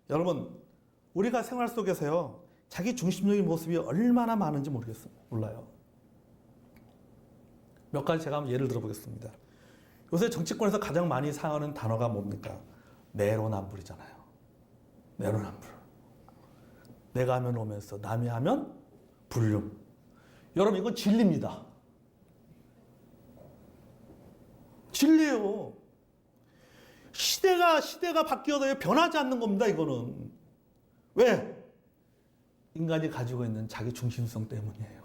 여러분, 우리가 생활 속에서요, 자기 중심적인 모습이 얼마나 많은지 몰라요. 몇 가지 제가 한번 예를 들어보겠습니다. 요새 정치권에서 가장 많이 사용하는 단어가 뭡니까? 내로남불이잖아요. 내로남불. 내가 하면 오면서 남이 하면 불륜. 여러분, 이건 진리입니다. 진리예요. 시대가 바뀌어도 변하지 않는 겁니다, 이거는. 왜? 인간이 가지고 있는 자기 중심성 때문이에요.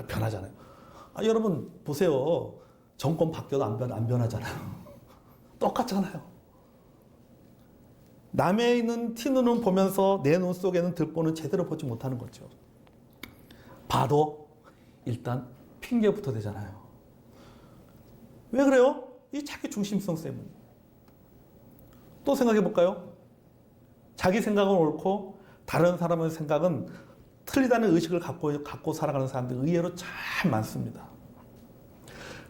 변하잖아요. 여러분, 보세요. 정권 바뀌어도 안 변하잖아요. 똑같잖아요. 남의 있는 티눈은 보면서 내 눈 속에는 들보는 제대로 보지 못하는 거죠. 봐도 일단 핑계부터 되잖아요. 왜 그래요? 이 자기 중심성 때문에. 또 생각해 볼까요? 자기 생각은 옳고 다른 사람의 생각은 틀리다는 의식을 갖고 살아가는 사람들이 의외로 참 많습니다.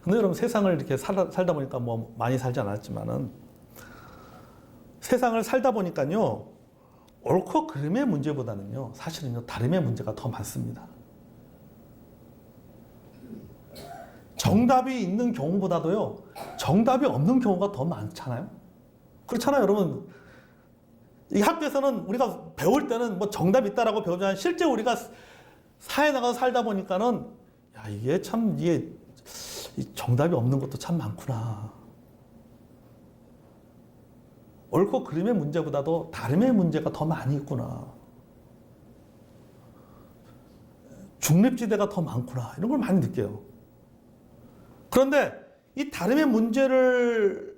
근데 여러분, 세상을 이렇게 살다 보니까 뭐 많이 살지 않았지만은 세상을 살다 보니까요, 옳고 그름의 문제보다는요, 사실은요, 다름의 문제가 더 많습니다. 정답이 있는 경우보다도요, 정답이 없는 경우가 더 많잖아요? 그렇잖아요, 여러분. 이 학교에서는 우리가 배울 때는 뭐 정답이 있다라고 배우지만 실제 우리가 사회에 나가서 살다 보니까는 야, 이게 정답이 없는 것도 참 많구나. 옳고 그름의 문제보다도 다름의 문제가 더 많이 있구나. 중립지대가 더 많구나. 이런 걸 많이 느껴요. 그런데 이 다름의 문제를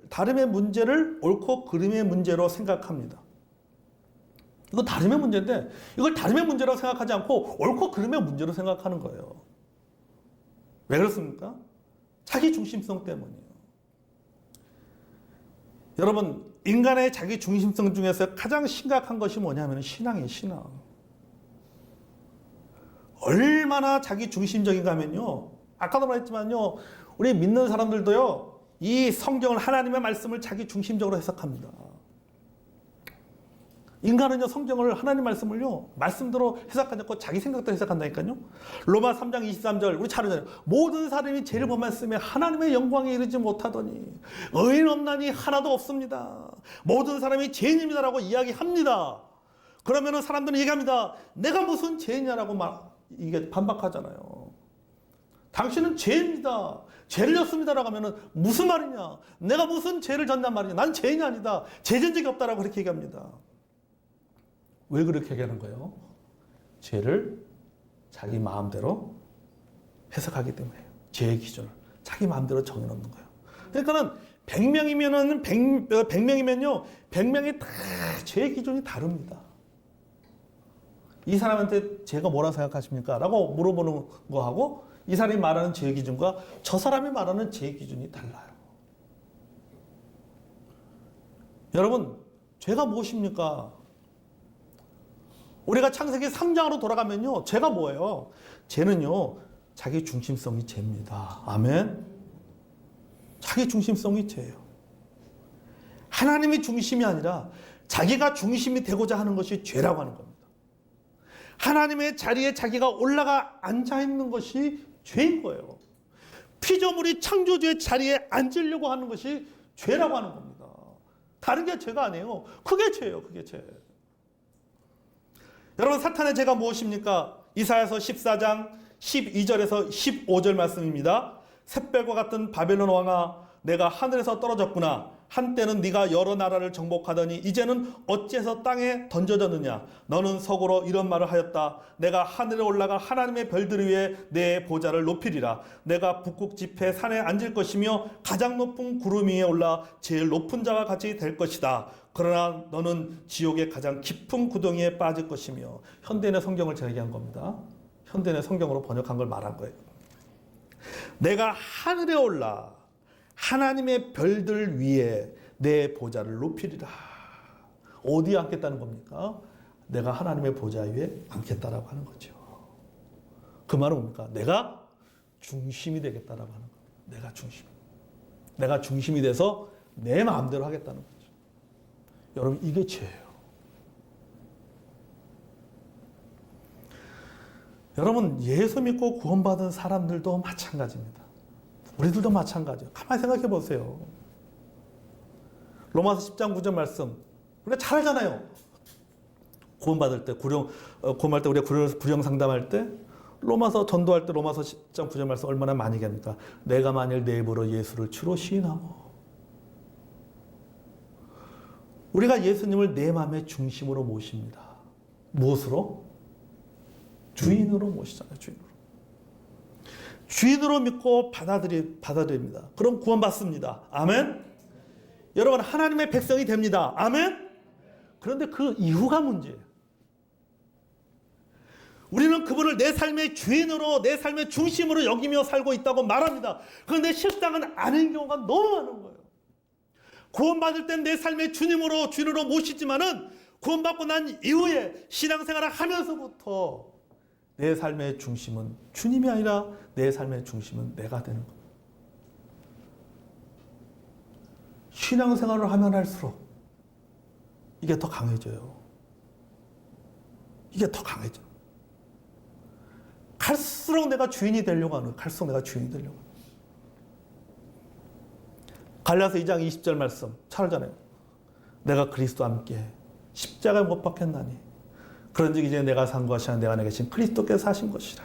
옳고 그름의 문제로 생각합니다. 이거 다름의 문제인데 이걸 다름의 문제라고 생각하지 않고 옳고 그름의 문제로 생각하는 거예요. 왜 그렇습니까? 자기 중심성 때문이에요. 여러분, 인간의 자기 중심성 중에서 가장 심각한 것이 뭐냐면 신앙이에요, 신앙. 얼마나 자기 중심적인가 하면요, 아까도 말했지만요, 우리 믿는 사람들도요, 이 성경을, 하나님의 말씀을 자기 중심적으로 해석합니다. 인간은요, 성경을, 하나님 말씀을요, 말씀대로 해석하지 않고 자기 생각대로 해석한다니까요. 로마 3장 23절, 우리 잘 알잖아요. 모든 사람이 죄를 범했으며 하나님의 영광에 이르지 못하더니 의인 없나니 하나도 없습니다. 모든 사람이 죄인입니다라고 이야기합니다. 그러면은 사람들은 얘기합니다. 내가 무슨 죄인이냐라고 이게 반박하잖아요. 당신은 죄입니다. 죄를 졌습니다라고 하면은 무슨 말이냐? 내가 무슨 죄를 졌단 말이냐? 난 죄인이 아니다. 죄 진 적이 없다라고 그렇게 얘기합니다. 왜 그렇게 얘기하는 거예요? 죄를 자기 마음대로 해석하기 때문에요. 죄의 기준을 자기 마음대로 정해놓는 거예요. 그러니까는 100명이면요, 100명이 다 죄의 기준이 다릅니다. 이 사람한테 죄가 뭐라고 생각하십니까? 라고 물어보는 거하고 이 사람이 말하는 죄의 기준과 저 사람이 말하는 죄의 기준이 달라요. 여러분, 죄가 무엇입니까? 우리가 창세기 3장으로 돌아가면요, 죄가 뭐예요? 죄는요, 자기 중심성이 죄입니다. 아멘. 자기 중심성이 죄예요. 하나님이 중심이 아니라 자기가 중심이 되고자 하는 것이 죄라고 하는 겁니다. 하나님의 자리에 자기가 올라가 앉아있는 것이 죄인 거예요. 피조물이 창조주의 자리에 앉으려고 하는 것이 죄라고 하는 겁니다. 다른 게 죄가 아니에요. 그게 죄예요. 그게 죄. 여러분, 사탄의 죄가 무엇입니까? 이사야서 14장 12절에서 15절 말씀입니다. 샛별과 같은 바벨론 왕아, 내가 하늘에서 떨어졌구나. 한때는 네가 여러 나라를 정복하더니 이제는 어째서 땅에 던져졌느냐. 너는 속으로 이런 말을 하였다. 내가 하늘에 올라가 하나님의 별들 위에 내 보좌를 높이리라. 내가 북극 지폐 산에 앉을 것이며 가장 높은 구름 위에 올라 제일 높은 자와 같이 될 것이다. 그러나 너는 지옥의 가장 깊은 구덩이에 빠질 것이며. 현대인의 성경을 제가 얘기한 겁니다. 현대인의 성경으로 번역한 걸 말한 거예요. 내가 하늘에 올라 하나님의 별들 위에 내 보좌를 높이리라. 어디에 앉겠다는 겁니까? 내가 하나님의 보좌 위에 앉겠다라고 하는 거죠. 그 말은 뭡니까? 내가 중심이 되겠다라고 하는 겁니다. 내가 중심. 내가 중심이 돼서 내 마음대로 하겠다는 거죠. 여러분, 이게 죄예요. 여러분, 예수 믿고 구원받은 사람들도 마찬가지입니다. 우리들도 마찬가지예요. 가만히 생각해 보세요. 로마서 10장 9절 말씀, 우리가 잘 알잖아요. 구원받을 때, 구원할 때, 우리가 구령 상담할 때, 로마서 전도할 때 로마서 10장 9절 말씀 얼마나 많이 얘기합니까? 내가 만일 내 입으로 예수를 주로 시인하고, 우리가 예수님을 내 마음의 중심으로 모십니다. 무엇으로? 주인으로 모시잖아요. 주인으로 믿고 받아들입니다. 그럼 구원받습니다. 아멘? 여러분, 하나님의 백성이 됩니다. 아멘? 그런데 그 이후가 문제예요. 우리는 그분을 내 삶의 주인으로, 내 삶의 중심으로 여기며 살고 있다고 말합니다. 그런데 실상은 아닌 경우가 너무 많은 거예요. 구원받을 땐 내 삶의 주인으로 모시지만은 구원받고 난 이후에 신앙생활을 하면서부터 내 삶의 중심은 주님이 아니라 내 삶의 중심은 내가 되는 거예요. 신앙생활을 하면 할수록 이게 더 강해져요. 이게 더 강해져요. 갈수록 내가 주인이 되려고 하는 거예요. 갈수록 내가 주인이 되려고 하는 거예요. 갈라서 2장 20절 말씀 잘 알잖아요. 내가 그리스도와 함께 십자가에 못 박혔나니 그런즉 이제 내가 산 것이 아니라 내가 내게 신 그리스도께서 사신 것이라.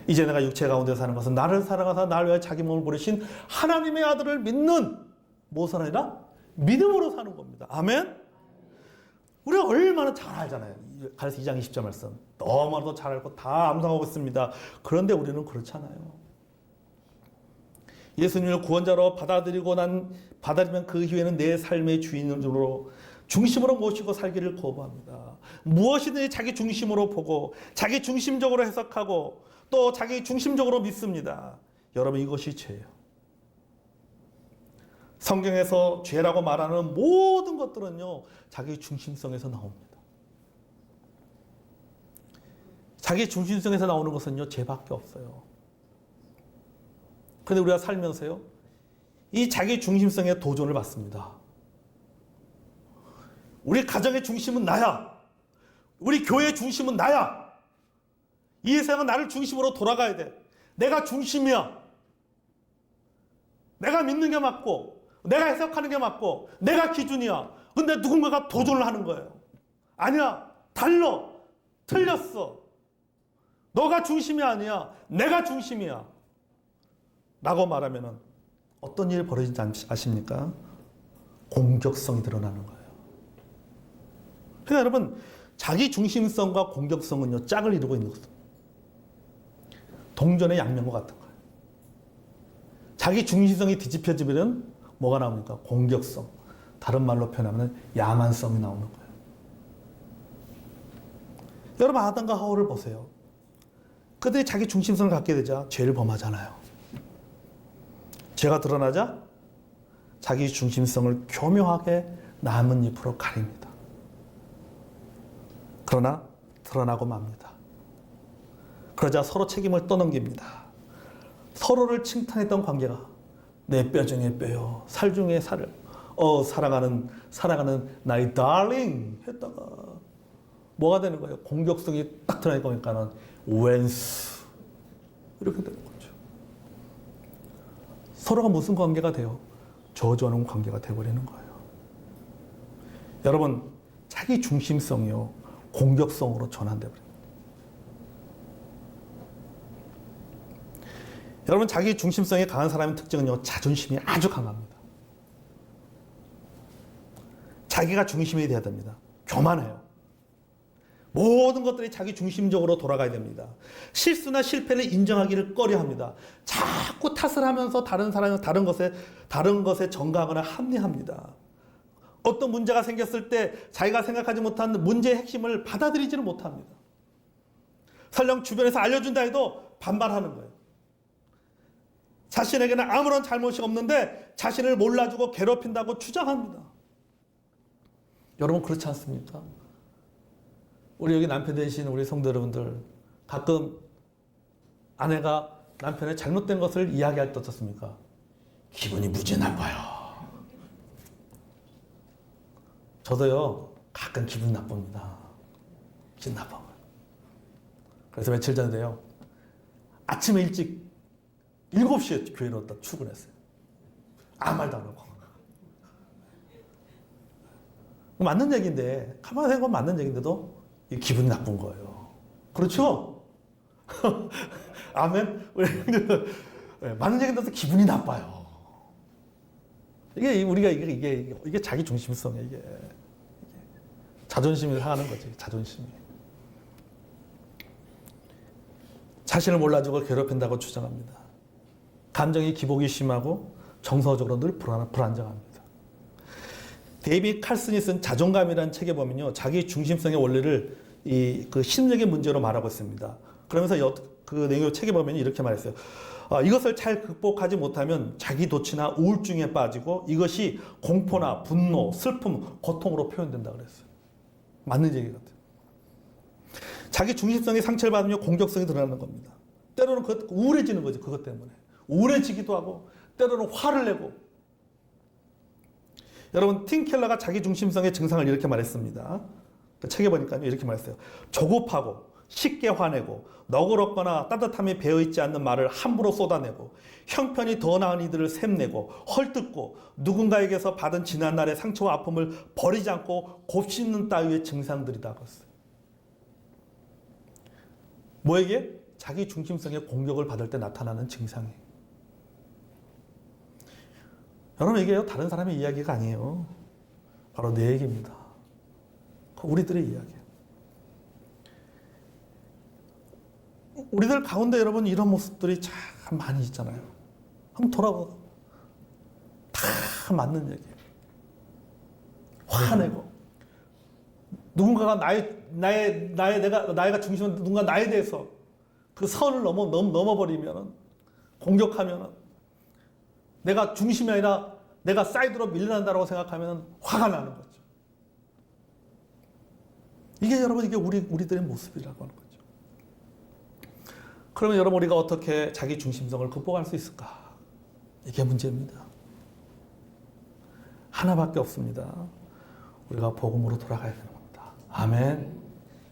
이제 내가 육체 가운데 사는 것은 나를 사랑하사 나를 위하여 자기 몸을 버리신 하나님의 아들을 믿는 무엇은 아니라 믿음으로 사는 겁니다. 아멘? 우리가 얼마나 잘 알잖아요. 갈라서 2장 20절 말씀 너무나도 잘 알고 다 암송하고 있습니다. 그런데 우리는 그렇잖아요. 예수님을 구원자로 받아들이면 그 이후에는 내 삶의 주인으로 중심으로 모시고 살기를 거부합니다. 무엇이든지 자기 중심으로 보고 자기 중심적으로 해석하고 또 자기 중심적으로 믿습니다. 여러분, 이것이 죄예요. 성경에서 죄라고 말하는 모든 것들은요, 자기 중심성에서 나옵니다. 자기 중심성에서 나오는 것은요, 죄밖에 없어요. 그런데 우리가 살면서요, 이 자기 중심성에 도전을 받습니다. 우리 가정의 중심은 나야. 우리 교회의 중심은 나야. 이 세상은 나를 중심으로 돌아가야 돼. 내가 중심이야. 내가 믿는 게 맞고, 내가 해석하는 게 맞고, 내가 기준이야. 근데 누군가가 도전을 하는 거예요. 아니야. 달라. 틀렸어. 너가 중심이 아니야. 내가 중심이야. 라고 말하면 어떤 일이 벌어지는지 아십니까? 공격성이 드러나는 거예요. 그러니까 여러분, 자기 중심성과 공격성은요, 짝을 이루고 있는 것입니다. 동전의 양면과 같은 거예요. 자기 중심성이 뒤집혀지면 뭐가 나옵니까? 공격성. 다른 말로 표현하면 야만성이 나오는 거예요. 여러분, 아담과 하와를 보세요. 그들이 자기 중심성을 갖게 되자 죄를 범하잖아요. 죄가 드러나자 자기 중심성을 교묘하게 나뭇잎으로 가립니다. 그러나 드러나고 맙니다. 그러자 서로 책임을 떠넘깁니다. 서로를 칭찬했던 관계가 내 뼈 중에 뼈요, 살 중에 살을, 사랑하는 나의 darling 했다가 뭐가 되는 거예요? 공격성이 딱 드러나니까는 웬수 이렇게 되는 거죠. 서로가 무슨 관계가 돼요? 저주하는 관계가 되어버리는 거예요. 여러분, 자기 중심성이요, 공격성으로 전환되어버립니다. 여러분, 자기 중심성이 강한 사람의 특징은요, 자존심이 아주 강합니다. 자기가 중심이 되어야 됩니다. 교만해요. 모든 것들이 자기 중심적으로 돌아가야 됩니다. 실수나 실패를 인정하기를 꺼려합니다. 자꾸 탓을 하면서 다른 것에 전가하거나 합리합니다. 어떤 문제가 생겼을 때 자기가 생각하지 못한 문제의 핵심을 받아들이지를 못합니다. 설령 주변에서 알려준다 해도 반발하는 거예요. 자신에게는 아무런 잘못이 없는데 자신을 몰라주고 괴롭힌다고 주장합니다. 여러분, 그렇지 않습니까? 우리 여기 남편 되신 우리 성도 여러분들, 가끔 아내가 남편의 잘못된 것을 이야기할 때 어떻습니까? 기분이 무지 나빠요. 저도요, 가끔 기분 나쁩니다. 기분 나빠. 그래서 며칠 전에요, 아침에 일찍 7시에 교회로 출근했어요. 아무 말도 안 하고. 맞는 얘기인데, 가만히 생각하면 맞는 얘기인데도 기분이 나쁜 거예요. 그렇죠? 아멘? 맞는 얘기인데도 기분이 나빠요. 이게 자기 중심성이에요, 이게. 자존심이 상하는 거지, 자존심이. 자신을 몰라주고 괴롭힌다고 주장합니다. 감정이 기복이 심하고 정서적으로 늘 불안정합니다. 데이비 칼슨이 쓴 자존감이라는 책에 보면요, 자기 중심성의 원리를 그 심리적인 문제로 말하고 있습니다. 그러면서 그 내용 책에 보면 이렇게 말했어요. 이것을 잘 극복하지 못하면 자기 도취나 우울증에 빠지고 이것이 공포나 분노, 슬픔, 고통으로 표현된다 그랬어요. 맞는 얘기 같아요. 자기 중심성이 상처를 받으면 공격성이 드러나는 겁니다. 때로는 우울해지는 거죠. 그것 때문에. 우울해지기도 하고 때로는 화를 내고. 여러분, 팀 켈러가 자기 중심성의 증상을 이렇게 말했습니다. 그 책에 보니까 이렇게 말했어요. 조급하고 쉽게 화내고 너그럽거나 따뜻함이 배어있지 않는 말을 함부로 쏟아내고 형편이 더 나은 이들을 샘내고 헐뜯고 누군가에게서 받은 지난날의 상처와 아픔을 버리지 않고 곱씹는 따위의 증상들이다 그랬어요. 뭐에게? 자기 중심성의 공격을 받을 때 나타나는 증상이에요. 여러분, 이게요, 다른 사람의 이야기가 아니에요. 바로 내 얘기입니다. 우리들의 이야기예요. 우리들 가운데 여러분 이런 모습들이 참 많이 있잖아요. 한번 돌아봐. 다 맞는 얘기예요. 화내고 누군가가 나이가 중심은 누군가 나에 대해서 그 선을 넘어버리면 공격하면 내가 중심이 아니라 내가 사이드로 밀려난다고 생각하면 화가 나는 거죠. 이게 여러분 이게 우리들의 모습이라고 하는 거죠. 그러면 여러분 우리가 어떻게 자기 중심성을 극복할 수 있을까? 이게 문제입니다. 하나밖에 없습니다. 우리가 복음으로 돌아가야 되는 겁니다. 아멘.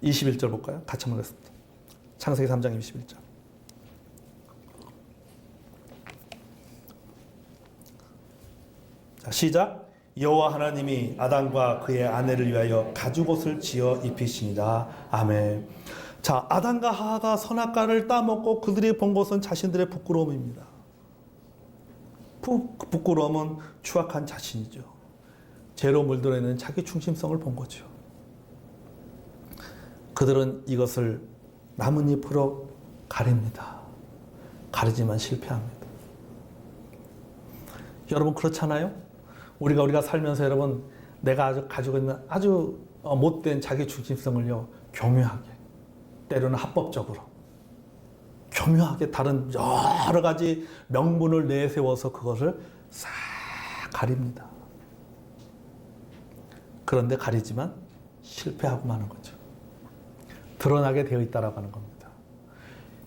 21절 볼까요? 같이 읽겠습니다. 창세기 3장 21절. 자, 시작. 여호와 하나님이 아담과 그의 아내를 위하여 가죽옷을 지어 입히시니라. 아멘. 자, 아담과 하와가 선악과를 따먹고 그들이 본 것은 자신들의 부끄러움입니다. 부끄러움은 추악한 자신이죠. 죄로 물들어 있는 자기 중심성을 본 거죠. 그들은 이것을 나뭇잎으로 가립니다. 가리지만 실패합니다. 여러분 그렇잖아요? 우리가 살면서 여러분 내가 가지고 있는 아주 못된 자기 중심성을요 교묘하게 때로는 합법적으로 교묘하게 다른 여러 가지 명분을 내세워서 그것을 싹 가립니다. 그런데 가리지만 실패하고 마는 거죠. 드러나게 되어 있다라고 하는 겁니다.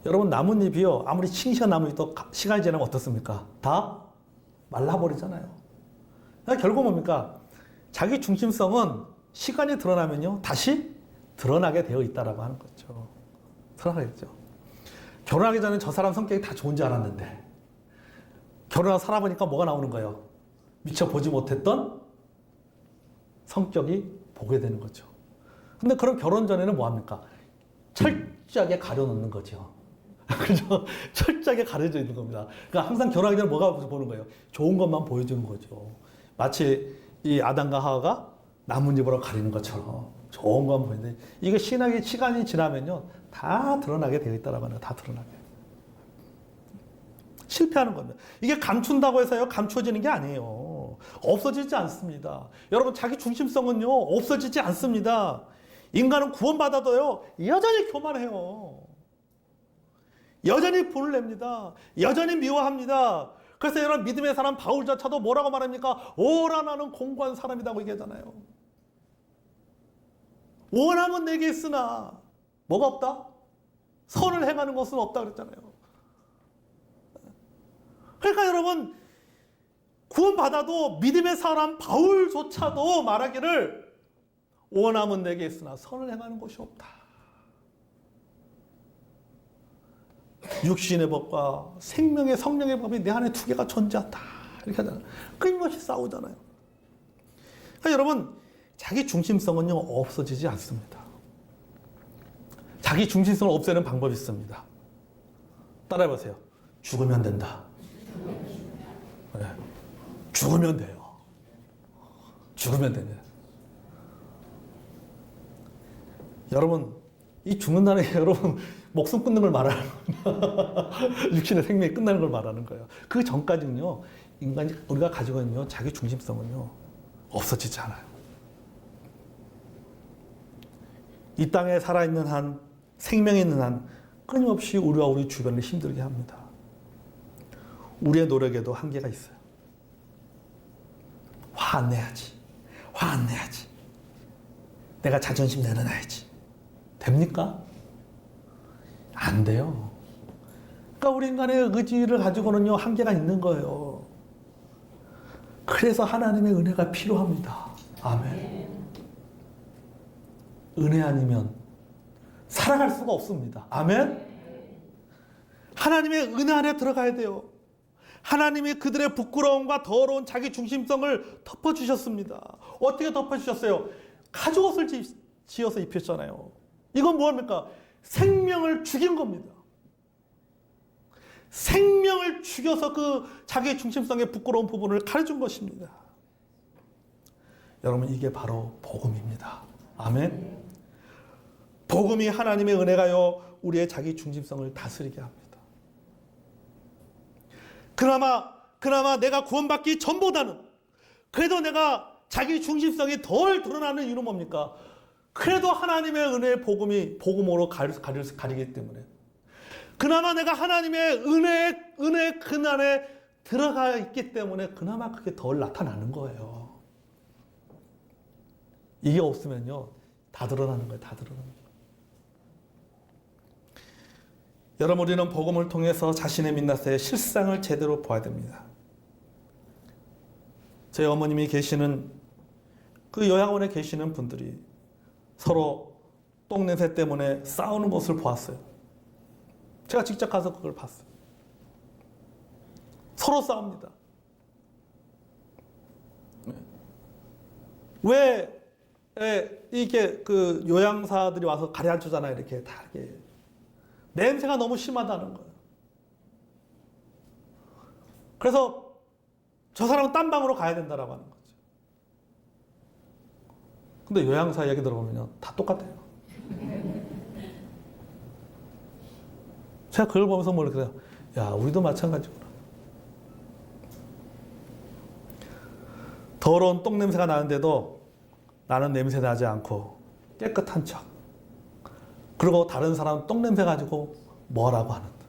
여러분 나뭇잎이요 아무리 싱싱한 나뭇잎도 시간이 지나면 어떻습니까? 다 말라버리잖아요. 결국 뭡니까? 자기 중심성은 시간이 드러나면요 다시 드러나게 되어 있다라고 하는 거죠. 드러나겠죠. 결혼하기 전에 저 사람 성격이 다 좋은 줄 알았는데 결혼하고 살아보니까 뭐가 나오는 거예요? 미처 보지 못했던 성격이 보게 되는 거죠. 근데 그럼 결혼 전에는 뭐 합니까? 철저하게 가려놓는 거죠. 그죠? 철저하게 가려져 있는 겁니다. 그러니까 항상 결혼하기 전에 뭐가 보는 거예요? 좋은 것만 보여주는 거죠. 마치 이 아담과 하와가 나뭇잎으로 가리는 것처럼 좋은 것만 보이는데 이게 시간이 지나면요 다 드러나게 되어 있다라고 하는 다 드러나게. 실패하는 겁니다. 이게 감춘다고 해서요 감추어지는 게 아니에요. 없어지지 않습니다. 여러분 자기 중심성은요 없어지지 않습니다. 인간은 구원받아도요 여전히 교만해요. 여전히 분을 냅니다. 여전히 미워합니다. 그래서 여러분 믿음의 사람 바울조차도 뭐라고 말합니까? 오라 나는 공고한 사람이라고 얘기하잖아요. 원함은 내게 있으나 뭐가 없다? 선을 행하는 것은 없다 그랬잖아요. 그러니까 여러분 구원받아도 믿음의 사람 바울조차도 말하기를 원함은 내게 있으나 선을 행하는 것이 없다. 육신의 법과 생명의 성령의 법이 내 안에 두 개가 존재한다. 이렇게 하잖아요. 끊임없이 싸우잖아요. 그러니까 여러분, 자기 중심성은요, 없어지지 않습니다. 자기 중심성을 없애는 방법이 있습니다. 따라해보세요. 죽으면 된다. 네. 죽으면 돼요. 죽으면 됩니다. 여러분, 이 죽는다는 게 여러분 목숨 끊는 걸 말하는 거예요. 육신의 생명이 끝나는 걸 말하는 거예요. 그 전까지는요, 인간이 우리가 가지고 있는 자기 중심성은요, 없어지지 않아요. 이 땅에 살아있는 한, 생명이 있는 한, 끊임없이 우리와 우리 주변을 힘들게 합니다. 우리의 노력에도 한계가 있어요. 화 안 내야지. 화 안 내야지. 내가 자존심 내려놔야지. 됩니까? 안 돼요. 그러니까 우리 인간의 의지를 가지고는요, 한계가 있는 거예요. 그래서 하나님의 은혜가 필요합니다. 아멘. 은혜 아니면 살아갈 수가 없습니다. 아멘. 하나님의 은혜 안에 들어가야 돼요. 하나님이 그들의 부끄러움과 더러운 자기 중심성을 덮어주셨습니다. 어떻게 덮어주셨어요? 가죽옷을 지어서 입혔잖아요. 이건 뭐합니까? 생명을 죽인 겁니다. 생명을 죽여서 그 자기 중심성의 부끄러운 부분을 가려준 것입니다. 여러분, 이게 바로 복음입니다. 아멘. 복음이 하나님의 은혜가요, 우리의 자기 중심성을 다스리게 합니다. 그나마 내가 구원받기 전보다는 그래도 내가 자기 중심성이 덜 드러나는 이유는 뭡니까? 그래도 하나님의 은혜의 복음이 복음으로 가리기 때문에, 그나마 내가 하나님의 은혜의 근안에 들어가 있기 때문에 그나마 그게 덜 나타나는 거예요. 이게 없으면요, 다 드러나는 거예요. 다 드러나는 거예요. 여러분, 우리는 복음을 통해서 자신의 민낯의 실상을 제대로 보아야 됩니다. 저희 어머님이 계시는 그 요양원에 계시는 분들이 서로 똥냄새 때문에 싸우는 것을 보았어요. 제가 직접 가서 그걸 봤어요. 서로 싸웁니다. 왜 이게 그 요양사들이 와서 가르쳐주잖아요. 이렇게 다 이렇게 냄새가 너무 심하다는 거예요. 그래서 저 사람은 딴 방으로 가야 된다라고 하는 거죠. 근데 요양사 얘기 들어보면 다 똑같아요. 제가 그걸 보면서 뭘 그래요. 야, 우리도 마찬가지구나. 더러운 똥 냄새가 나는데도 나는 냄새 나지 않고 깨끗한 척. 그리고 다른 사람은 똥 냄새 가지고 뭐라고 하는데.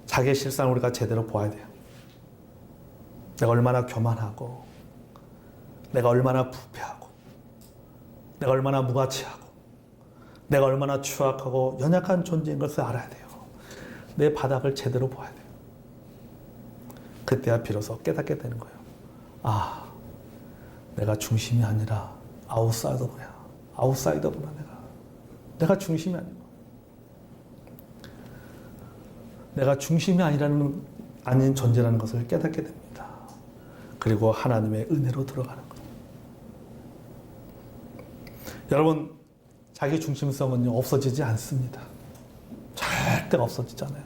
자기의 실상을 우리가 제대로 보아야 돼요. 내가 얼마나 교만하고, 내가 얼마나 부패하고, 내가 얼마나 무가치하고, 내가 얼마나 추악하고 연약한 존재인 것을 알아야 돼요. 내 바닥을 제대로 봐야 돼요. 그때야 비로소 깨닫게 되는 거예요. 아, 내가 중심이 아니라 아웃사이더구나. 아웃사이더구나. 내가 중심이 아니고. 내가 중심이 아닌 존재라는 것을 깨닫게 됩니다. 그리고 하나님의 은혜로 들어가는 거예요. 여러분, 자기 중심성은요, 없어지지 않습니다. 절대 없어지지 않아요.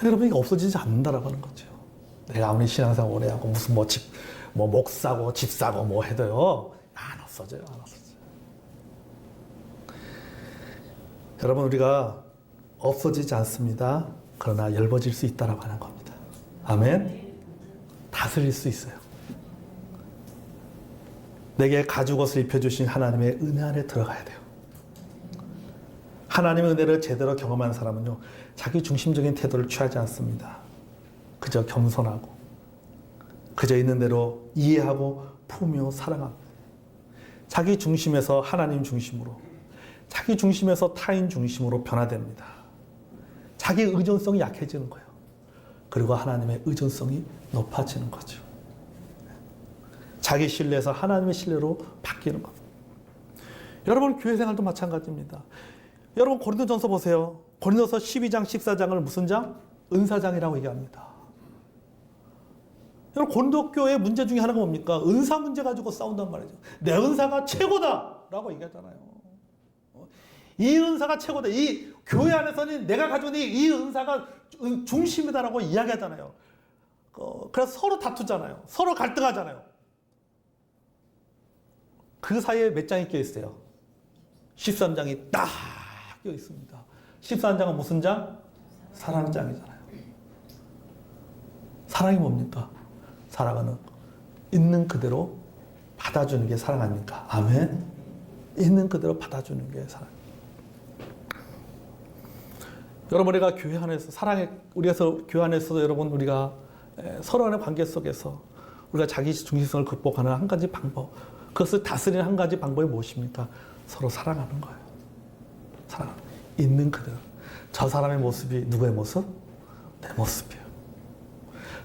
여러분, 이게 없어지지 않는다라고 하는 거죠. 내가 아무리 신앙생활 오래 하고 무슨 목 사고 집 사고 뭐 해도요, 안 없어져요. 안 없어져요. 여러분, 우리가 없어지지 않습니다. 그러나 엷어질 수 있다라고 하는 겁니다. 아멘. 다스릴 수 있어요. 내게 가죽옷을 입혀주신 하나님의 은혜 안에 들어가야 돼요. 하나님의 은혜를 제대로 경험한 사람은요, 자기 중심적인 태도를 취하지 않습니다. 그저 겸손하고, 그저 있는 대로 이해하고 품며 사랑합니다. 자기 중심에서 하나님 중심으로, 자기 중심에서 타인 중심으로 변화됩니다. 자기 의존성이 약해지는 거예요. 그리고 하나님의 의존성이 높아지는 거죠. 자기 신뢰에서 하나님의 신뢰로 바뀌는 겁니다. 여러분 교회 생활도 마찬가지입니다. 여러분 고린도전서 보세요. 고린도서 12장 14장을 무슨 장? 은사장이라고 얘기합니다. 여러분 고린도 교회의 문제 중에 하나가 뭡니까? 은사 문제 가지고 싸운단 말이죠. 내 은사가 최고다라고 얘기하잖아요. 이 은사가 최고다. 이 교회 안에서는 내가 가지고 있는 이 은사가 중심이다라고 이야기하잖아요. 그래서 서로 다투잖아요. 서로 갈등하잖아요. 그 사이에 몇 장이 껴 있어요? 13장이 딱 껴 있습니다. 13장은 무슨 장? 사랑장이잖아요. 사랑이 뭡니까? 사랑은 있는 그대로 받아주는 게 사랑 아닙니까? 아멘. 있는 그대로 받아주는 게 사랑. 여러분 우리가 교회 안에서 우리가 교회 안에서 여러분 우리가 서로 간의 관계 속에서 우리가 자기 중심성을 극복하는 한 가지 방법, 그것을 다스리는 한 가지 방법이 무엇입니까? 서로 사랑하는 거예요. 사랑. 있는 그대로. 저 사람의 모습이 누구의 모습? 내 모습이에요.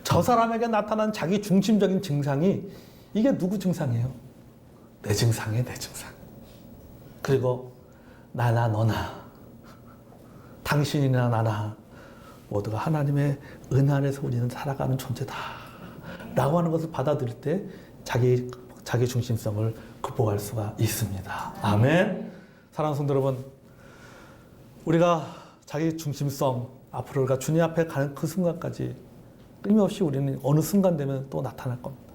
저 사람에게 나타난 자기 중심적인 증상이 이게 누구 증상이에요? 내 증상이에요, 내 증상. 그리고 나나 너나 당신이나 나나 모두가 하나님의 은혜 안에서 우리는 살아가는 존재다 라고 하는 것을 받아들일 때 자기 중심성을 극복할 수가 있습니다. 아멘. 사랑하는 성도 여러분, 우리가 자기 중심성 앞으로 우리가 주님 앞에 가는 그 순간까지 끊임없이 우리는 어느 순간 되면 또 나타날 겁니다.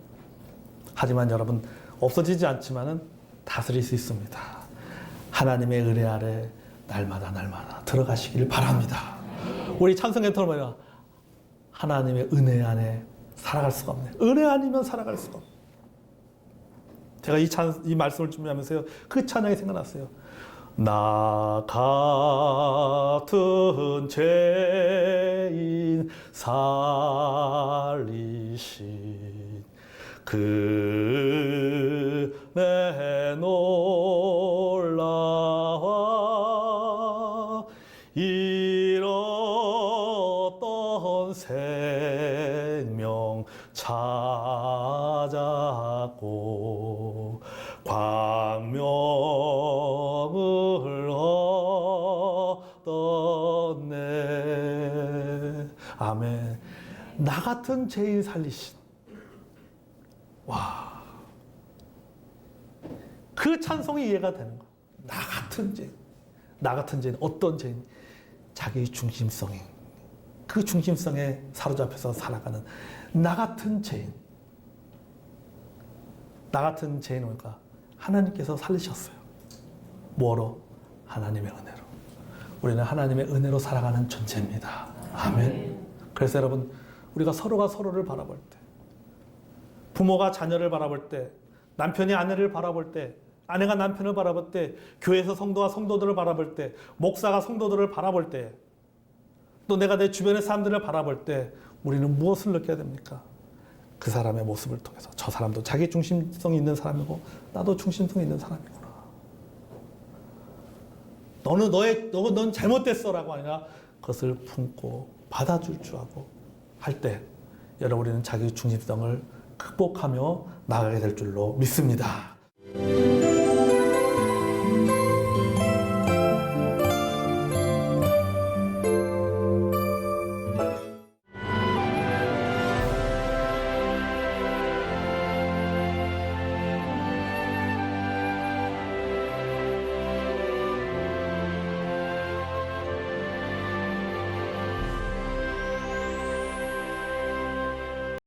하지만 여러분 없어지지 않지만은 다스릴 수 있습니다. 하나님의 은혜 아래 날마다 들어가시길 바랍니다. 우리 찬송에 들어보면 하나님의 은혜 안에 살아갈 수가 없네요. 은혜 아니면 살아갈 수가 없네요. 제가 이 말씀을 준비하면서요, 그 찬양이 생각났어요. 나 같은 죄인 살리신 그네 놀라와 잃었던 생명 찾았고 광명을 얻었네. 아멘. 나 같은 죄인 살리신. 와. 그 찬송이 이해가 되는 거야. 나 같은 죄인. 나 같은 죄인. 어떤 죄인? 자기 중심성이. 그 중심성에 사로잡혀서 살아가는 나 같은 죄인. 나 같은 죄인은 뭘까? 하나님께서 살리셨어요. 뭐로? 하나님의 은혜로. 우리는 하나님의 은혜로 살아가는 존재입니다. 아멘. 그래서 여러분, 우리가 서로가 서로를 바라볼 때, 부모가 자녀를 바라볼 때, 남편이 아내를 바라볼 때, 아내가 남편을 바라볼 때, 교회에서 성도가 성도들을 바라볼 때, 목사가 성도들을 바라볼 때, 또 내가 내 주변의 사람들을 바라볼 때 우리는 무엇을 느껴야 됩니까? 그 사람의 모습을 통해서 저 사람도 자기 중심성이 있는 사람이고 나도 중심성이 있는 사람이구나. 넌 잘못됐어라고 아니라 그것을 품고 받아줄 줄 알고 할 때 여러분 우리는 자기 중심성을 극복하며 나아가게 될 줄로 믿습니다.